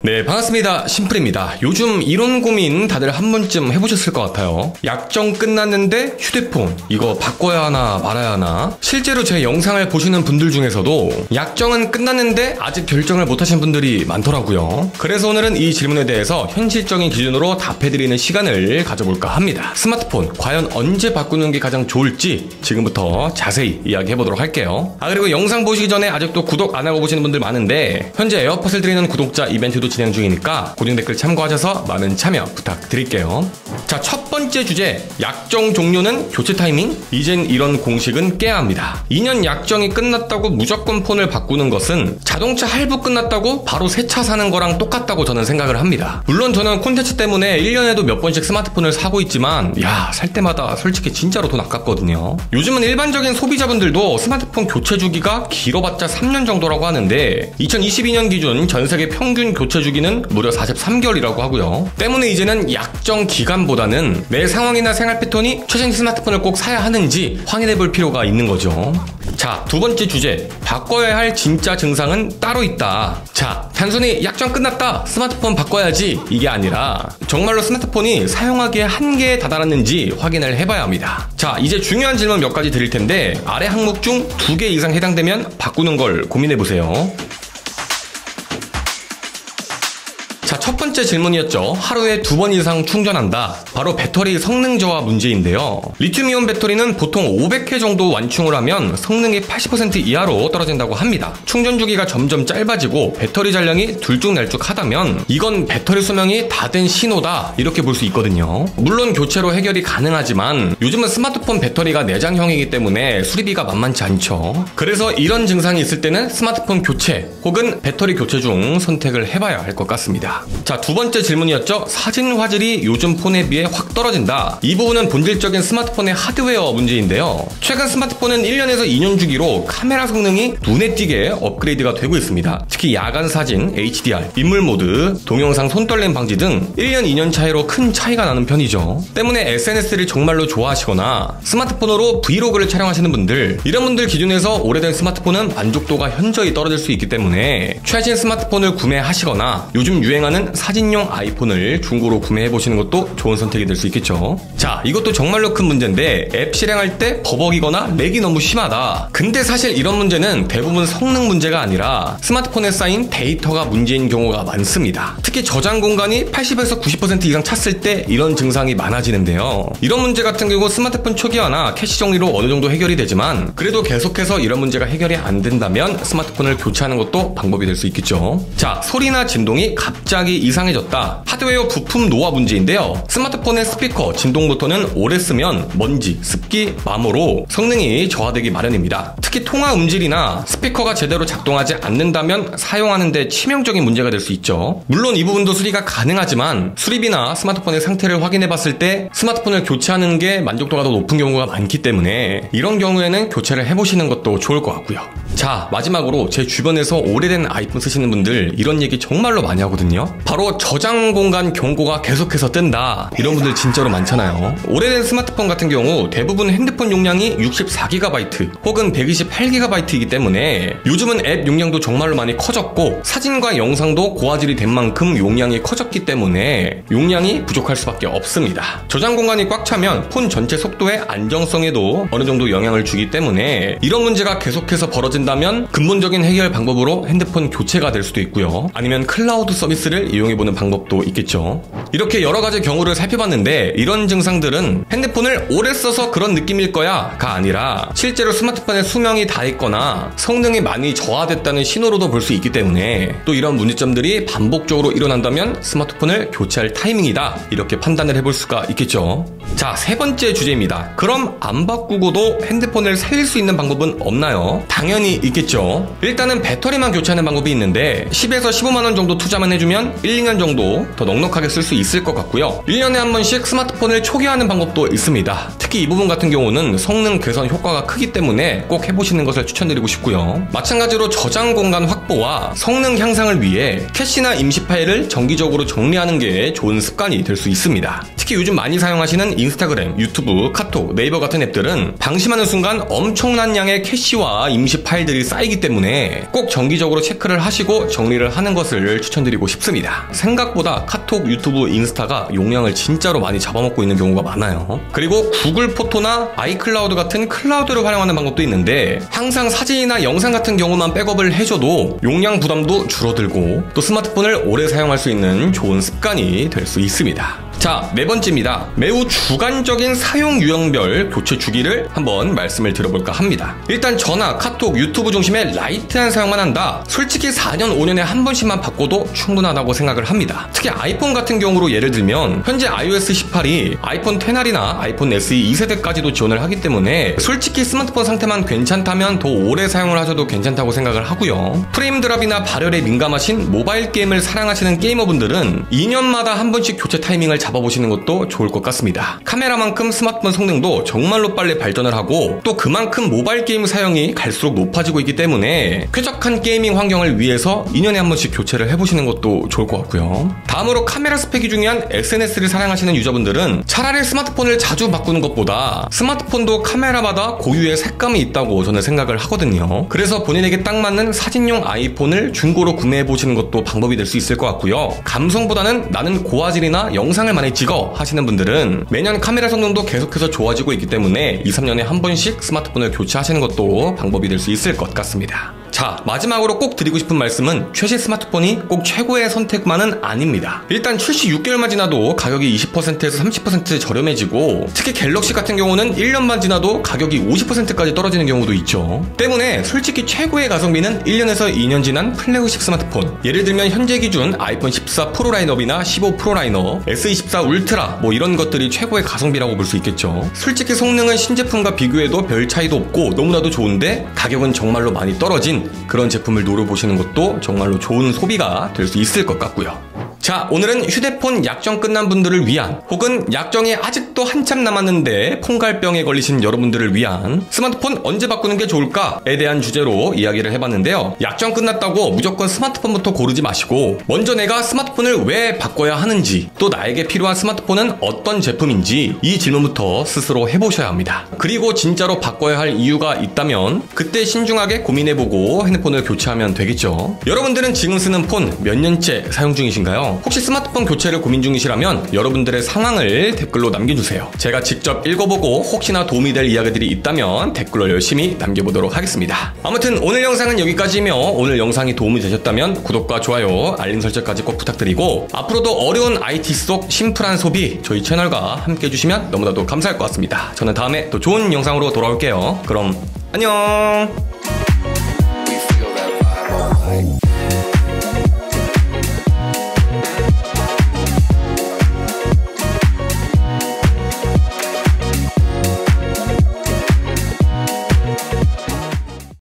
네, 반갑습니다. 심플입니다. 요즘 이런 고민 다들 한 번쯤 해보셨을 것 같아요. 약정 끝났는데 휴대폰 이거 바꿔야 하나 말아야 하나. 실제로 제 영상을 보시는 분들 중에서도 약정은 끝났는데 아직 결정을 못하신 분들이 많더라고요. 그래서 오늘은 이 질문에 대해서 현실적인 기준으로 답해드리는 시간을 가져볼까 합니다. 스마트폰 과연 언제 바꾸는 게 가장 좋을지 지금부터 자세히 이야기해보도록 할게요. 그리고 영상 보시기 전에 아직도 구독 안 하고 보시는 분들 많은데 현재 에어팟을 드리는 구독자 이벤트도 진행 중이니까 고정 댓글 참고하셔서 많은 참여 부탁드릴게요. 자, 첫 번째 주제, 약정 종료는 교체 타이밍? 이젠 이런 공식은 깨야 합니다. 2년 약정이 끝났다고 무조건 폰을 바꾸는 것은 자동차 할부 끝났다고 바로 새 차 사는 거랑 똑같다고 저는 생각을 합니다. 물론 저는 콘텐츠 때문에 1년에도 몇 번씩 스마트폰을 사고 있지만 살 때마다 솔직히 진짜로 돈 아깝거든요. 요즘은 일반적인 소비자분들도 스마트폰 교체 주기가 길어봤자 3년 정도라고 하는데 2022년 기준 전세계 평균 교체 주기는 무려 43개월이라고 하고요. 때문에 이제는 약정 기간보다는 내 상황이나 생활 패턴이 최신 스마트폰을 꼭 사야 하는지 확인해볼 필요가 있는 거죠. 자, 두 번째 주제, 바꿔야 할 진짜 증상은 따로 있다. 자, 단순히 약정 끝났다, 스마트폰 바꿔야지 이게 아니라 정말로 스마트폰이 사용하기에 한계에 다다랐는지 확인을 해봐야 합니다. 자, 이제 중요한 질문 몇 가지 드릴 텐데 아래 항목 중 2개 이상 해당되면 바꾸는 걸 고민해보세요. 자, 첫 번째 질문이었죠. 하루에 2번 이상 충전한다. 바로 배터리 성능 저하 문제인데요. 리튬이온 배터리는 보통 500회 정도 완충을 하면 성능이 80% 이하로 떨어진다고 합니다. 충전 주기가 점점 짧아지고 배터리 잔량이 들쭉날쭉하다면 이건 배터리 수명이 다 된 신호다, 이렇게 볼 수 있거든요. 물론 교체로 해결이 가능하지만 요즘은 스마트폰 배터리가 내장형이기 때문에 수리비가 만만치 않죠. 그래서 이런 증상이 있을 때는 스마트폰 교체 혹은 배터리 교체 중 선택을 해봐야 할 것 같습니다. 자, 두 번째 질문이었죠. 사진 화질이 요즘 폰에 비해 확 떨어진다. 이 부분은 본질적인 스마트폰의 하드웨어 문제인데요. 최근 스마트폰은 1년에서 2년 주기로 카메라 성능이 눈에 띄게 업그레이드가 되고 있습니다. 특히 야간 사진, HDR, 인물 모드, 동영상 손떨림 방지 등 1년, 2년 차이로 큰 차이가 나는 편이죠. 때문에 SNS를 정말로 좋아하시거나 스마트폰으로 브이로그를 촬영하시는 분들, 이런 분들 기준에서 오래된 스마트폰은 만족도가 현저히 떨어질 수 있기 때문에 최신 스마트폰을 구매하시거나 요즘 유행하는 사진용 아이폰을 중고로 구매해보시는 것도 좋은 선택이 될 수 있겠죠. 자, 이것도 정말로 큰 문제인데 앱 실행할 때 버벅이거나 렉이 너무 심하다. 근데 사실 이런 문제는 대부분 성능 문제가 아니라 스마트폰에 쌓인 데이터가 문제인 경우가 많습니다. 특히 저장 공간이 80에서 90% 이상 찼을 때 이런 증상이 많아지는데요. 이런 문제 같은 경우 스마트폰 초기화나 캐시 정리로 어느 정도 해결이 되지만 그래도 계속해서 이런 문제가 해결이 안 된다면 스마트폰을 교체하는 것도 방법이 될 수 있겠죠. 자, 소리나 진동이 갑자기 이상해졌다. 하드웨어 부품 노화 문제인데요. 스마트폰의 스피커, 진동 모터는 오래 쓰면 먼지, 습기, 마모로 성능이 저하되기 마련입니다. 특히 통화 음질이나 스피커가 제대로 작동하지 않는다면 사용하는 데 치명적인 문제가 될 수 있죠. 물론 이 부분도 수리가 가능하지만 수리비나 스마트폰의 상태를 확인해봤을 때 스마트폰을 교체하는 게 만족도가 더 높은 경우가 많기 때문에 이런 경우에는 교체를 해보시는 것도 좋을 것 같고요. 자, 마지막으로 제 주변에서 오래된 아이폰 쓰시는 분들 이런 얘기 정말로 많이 하거든요. 바로 저장 공간 경고가 계속해서 뜬다, 이런 분들 진짜로 많잖아요. 오래된 스마트폰 같은 경우 대부분 핸드폰 용량이 64GB 혹은 128GB이기 때문에 요즘은 앱 용량도 정말로 많이 커졌고 사진과 영상도 고화질이 된 만큼 용량이 커졌기 때문에 용량이 부족할 수밖에 없습니다. 저장 공간이 꽉 차면 폰 전체 속도의 안정성에도 어느 정도 영향을 주기 때문에 이런 문제가 계속해서 벌어진다면 근본적인 해결 방법으로 핸드폰 교체가 될 수도 있고요. 아니면 클라우드 서비스를 이용해보는 방법도 있겠죠. 이렇게 여러가지 경우를 살펴봤는데 이런 증상들은 핸드폰을 오래 써서 그런 느낌일 거야 가 아니라 실제로 스마트폰의 수명이 다 있거나 성능이 많이 저하됐다는 신호로도 볼 수 있기 때문에 또 이런 문제점들이 반복적으로 일어난다면 스마트폰을 교체할 타이밍이다, 이렇게 판단을 해볼 수가 있겠죠. 자, 세 번째 주제입니다. 그럼 안 바꾸고도 핸드폰을 살릴 수 있는 방법은 없나요? 당연히 있겠죠. 일단은 배터리만 교체하는 방법이 있는데 10에서 15만원 정도 투자만 해주면 1, 2년 정도 더 넉넉하게 쓸 수 있을 것 같고요. 1년에 한 번씩 스마트폰을 초기화하는 방법도 있습니다. 특히 이 부분 같은 경우는 성능 개선 효과가 크기 때문에 꼭 해보시는 것을 추천드리고 싶고요. 마찬가지로 저장 공간 확보와 성능 향상을 위해 캐시나 임시 파일을 정기적으로 정리하는 게 좋은 습관이 될 수 있습니다. 특히 요즘 많이 사용하시는 인스타그램, 유튜브, 카톡, 네이버 같은 앱들은 방심하는 순간 엄청난 양의 캐시와 임시 파일들이 쌓이기 때문에 꼭 정기적으로 체크를 하시고 정리를 하는 것을 추천드리고 싶습니다. 생각보다 카톡, 유튜브, 인스타가 용량을 진짜로 많이 잡아먹고 있는 경우가 많아요. 그리고 구글 포토나 아이클라우드 같은 클라우드를 활용하는 방법도 있는데 항상 사진이나 영상 같은 경우만 백업을 해줘도 용량 부담도 줄어들고 또 스마트폰을 오래 사용할 수 있는 좋은 습관이 될 수 있습니다. 자, 네 번째입니다. 매우 주관적인 사용 유형별 교체 주기를 한번 말씀을 드려볼까 합니다. 일단 전화, 카톡, 유튜브 중심의 라이트한 사용만 한다. 솔직히 4년, 5년에 한 번씩만 바꿔도 충분하다고 생각을 합니다. 특히 아이폰 같은 경우로 예를 들면 현재 iOS 18이 아이폰 XR이나 아이폰 SE 2세대까지도 지원을 하기 때문에 솔직히 스마트폰 상태만 괜찮다면 더 오래 사용을 하셔도 괜찮다고 생각을 하고요. 프레임 드랍이나 발열에 민감하신 모바일 게임을 사랑하시는 게이머분들은 2년마다 한 번씩 교체 타이밍을 잡아보시는 것도 좋을 것 같습니다. 카메라만큼 스마트폰 성능도 정말로 빨리 발전을 하고 또 그만큼 모바일 게임 사용이 갈수록 높아지고 있기 때문에 쾌적한 게이밍 환경을 위해서 2년에 한 번씩 교체를 해보시는 것도 좋을 것 같고요. 다음으로 카메라 스펙이 중요한 SNS를 사랑하시는 유저분들은 차라리 스마트폰을 자주 바꾸는 것보다 스마트폰도 카메라마다 고유의 색감이 있다고 저는 생각을 하거든요. 그래서 본인에게 딱 맞는 사진용 아이폰을 중고로 구매해보시는 것도 방법이 될 수 있을 것 같고요. 감성보다는 나는 고화질이나 영상을 많이 찍어 하시는 분들은 매년 카메라 성능도 계속해서 좋아지고 있기 때문에 2, 3년에 한 번씩 스마트폰을 교체하시는 것도 방법이 될 수 있을 것 같습니다. 자, 마지막으로 꼭 드리고 싶은 말씀은 최신 스마트폰이 꼭 최고의 선택만은 아닙니다. 일단 출시 6개월만 지나도 가격이 20%에서 30% 저렴해지고 특히 갤럭시 같은 경우는 1년만 지나도 가격이 50%까지 떨어지는 경우도 있죠. 때문에 솔직히 최고의 가성비는 1년에서 2년 지난 플래그십 스마트폰, 예를 들면 현재 기준 아이폰 14 프로 라인업이나 15 프로 라인업, S24 울트라 뭐 이런 것들이 최고의 가성비라고 볼 수 있겠죠. 솔직히 성능은 신제품과 비교해도 별 차이도 없고 너무나도 좋은데 가격은 정말로 많이 떨어진 그런 제품을 노려보시는 것도 정말로 좋은 소비가 될 수 있을 것 같고요. 자, 오늘은 휴대폰 약정 끝난 분들을 위한 혹은 약정이 아직도 한참 남았는데 폰갈병에 걸리신 여러분들을 위한 스마트폰 언제 바꾸는 게 좋을까에 대한 주제로 이야기를 해봤는데요. 약정 끝났다고 무조건 스마트폰부터 고르지 마시고 먼저 내가 스마트폰을 왜 바꿔야 하는지 또 나에게 필요한 스마트폰은 어떤 제품인지 이 질문부터 스스로 해보셔야 합니다. 그리고 진짜로 바꿔야 할 이유가 있다면 그때 신중하게 고민해보고 핸드폰을 교체하면 되겠죠. 여러분들은 지금 쓰는 폰 몇 년째 사용 중이신가요? 혹시 스마트폰 교체를 고민 중이시라면 여러분들의 상황을 댓글로 남겨주세요. 제가 직접 읽어보고 혹시나 도움이 될 이야기들이 있다면 댓글로 열심히 남겨보도록 하겠습니다. 아무튼 오늘 영상은 여기까지이며 오늘 영상이 도움이 되셨다면 구독과 좋아요, 알림 설정까지 꼭 부탁드리고 앞으로도 어려운 IT 속 심플한 소비 저희 채널과 함께 해주시면 너무나도 감사할 것 같습니다. 저는 다음에 또 좋은 영상으로 돌아올게요. 그럼 안녕.